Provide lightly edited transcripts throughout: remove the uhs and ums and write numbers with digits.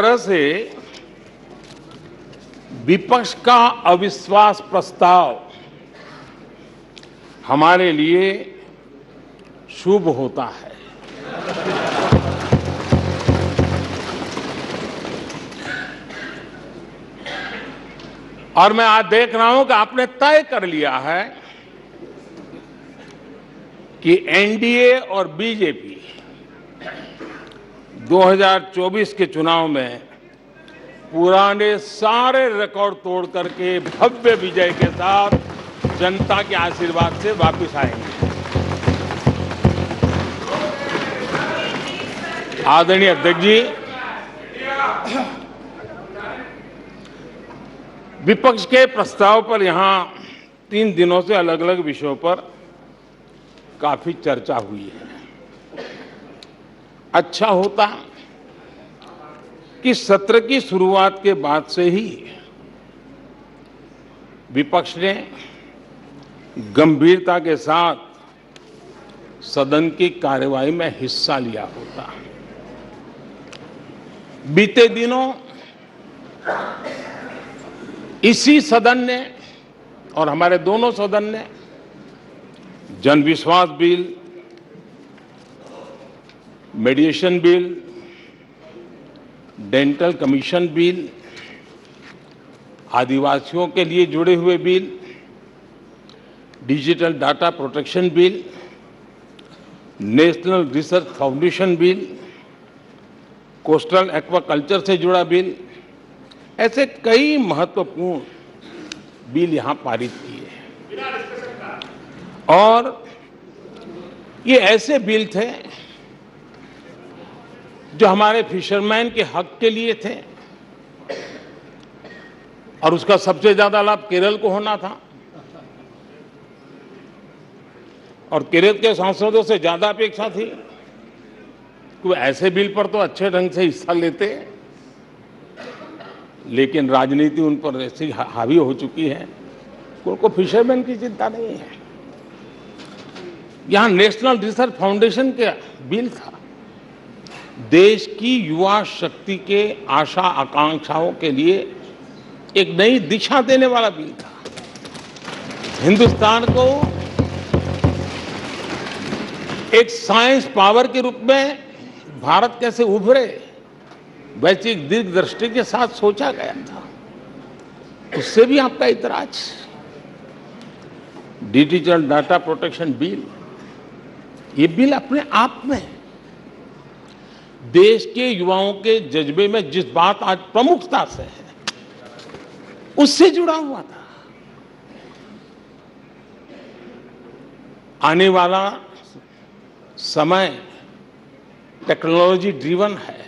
तरह से विपक्ष का अविश्वास प्रस्ताव हमारे लिए शुभ होता है। और मैं आज देख रहा हूं कि आपने तय कर लिया है कि एनडीए और बीजेपी 2024 के चुनाव में पुराने सारे रिकॉर्ड तोड़ करके भव्य विजय के साथ जनता के आशीर्वाद से वापस आएंगे। आदरणीय अध्यक्ष जी, विपक्ष के प्रस्ताव पर यहां 3 दिनों से अलग अलग विषयों पर काफी चर्चा हुई है। अच्छा होता कि सत्र की शुरुआत के बाद से ही विपक्ष ने गंभीरता के साथ सदन की कार्यवाही में हिस्सा लिया होता। बीते दिनों इसी सदन ने और हमारे दोनों सदन ने जनविश्वास bill, mediation bill, dental commission bill, आदिवासियों के लिए जुड़े हुए bill, digital data protection bill, national research foundation bill, coastal aquaculture से जुड़ा बिल, ऐसे कई महत्वपूर्ण बिल यहां पारित किए। और ये ऐसे बिल थे जो हमारे फिशरमैन के हक के लिए थे और उसका सबसे ज्यादा लाभ केरल को होना था। और केरल के सांसदों से ज्यादा अपेक्षा थी कि ऐसे बिल पर तो अच्छे ढंग से हिस्सा लेते, लेकिन राजनीति उन पर ऐसी हावी हो चुकी है कि उनको फिशरमैन की चिंता नहीं है। यहां नेशनल रिसर्च फाउंडेशन का बिल था, देश की युवा शक्ति के आशा आकांक्षाओं के लिए एक नई दिशा देने वाला बिल था। हिंदुस्तान को एक साइंस पावर के रूप में भारत कैसे उभरे, वैश्विक दीर्घदृष्टि के साथ सोचा गया था। उससे भी आपका इतराज। डिजिटल डाटा प्रोटेक्शन बिल, ये बिल अपने आप में देश के युवाओं के जज्बे में जिस बात आज प्रमुखता से है उससे जुड़ा हुआ था। आने वाला समय टेक्नोलॉजी ड्रिवन है।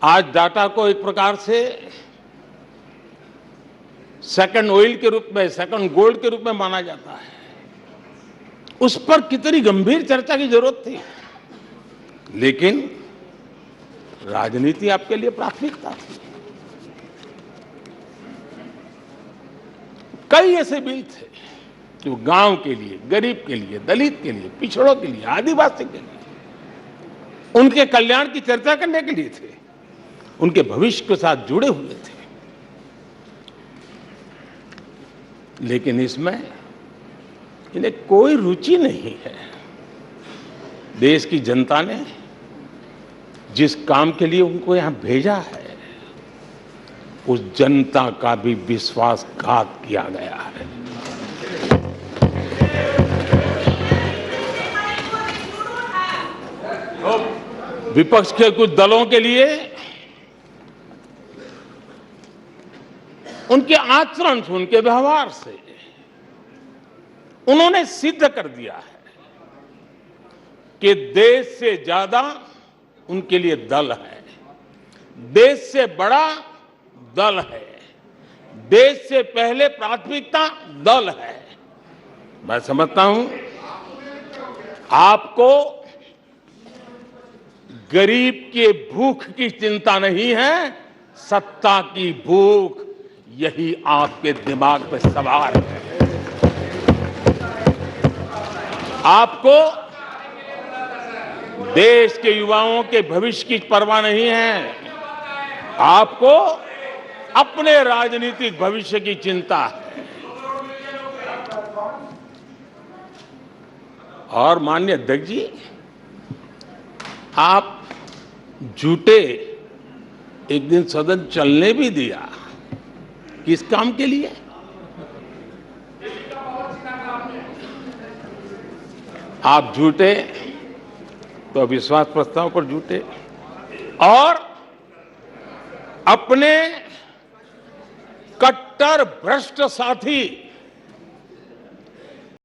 आज डाटा को एक प्रकार से सेकंड ऑयल के रूप में, सेकंड गोल्ड के रूप में माना जाता है। उस पर कितनी गंभीर चर्चा की जरूरत थी, लेकिन राजनीति आपके लिए प्राथमिकता थी। कई ऐसे बिल थे जो गांव के लिए, गरीब के लिए, दलित के लिए, पिछड़ों के लिए, आदिवासी के लिए, उनके कल्याण की चर्चा करने के लिए थे, उनके भविष्य के साथ जुड़े हुए थे। लेकिन इसमें इन्हें कोई रुचि नहीं है। देश की जनता ने जिस काम के लिए उनको यहां भेजा है, उस जनता का भी विश्वासघात किया गया है। विपक्ष के कुछ दलों के लिए उनके आचरण से, उनके व्यवहार से उन्होंने सिद्ध कर दिया है कि देश से ज्यादा उनके लिए दल है, देश से बड़ा दल है, देश से पहले प्राथमिकता दल है। मैं समझता हूं आपको गरीब के भूख की चिंता नहीं है, सत्ता की भूख, यही आपके दिमाग पे सवार है। आपको देश के युवाओं के भविष्य की परवाह नहीं है, आपको अपने राजनीतिक भविष्य की चिंता है। और माननीय अध्यक्ष जी, आप झूठे एक दिन सदन चलने भी दिया, किस काम के लिए? आप झूठे तो अविश्वास प्रस्ताव पर झूठे और अपने कट्टर भ्रष्ट साथी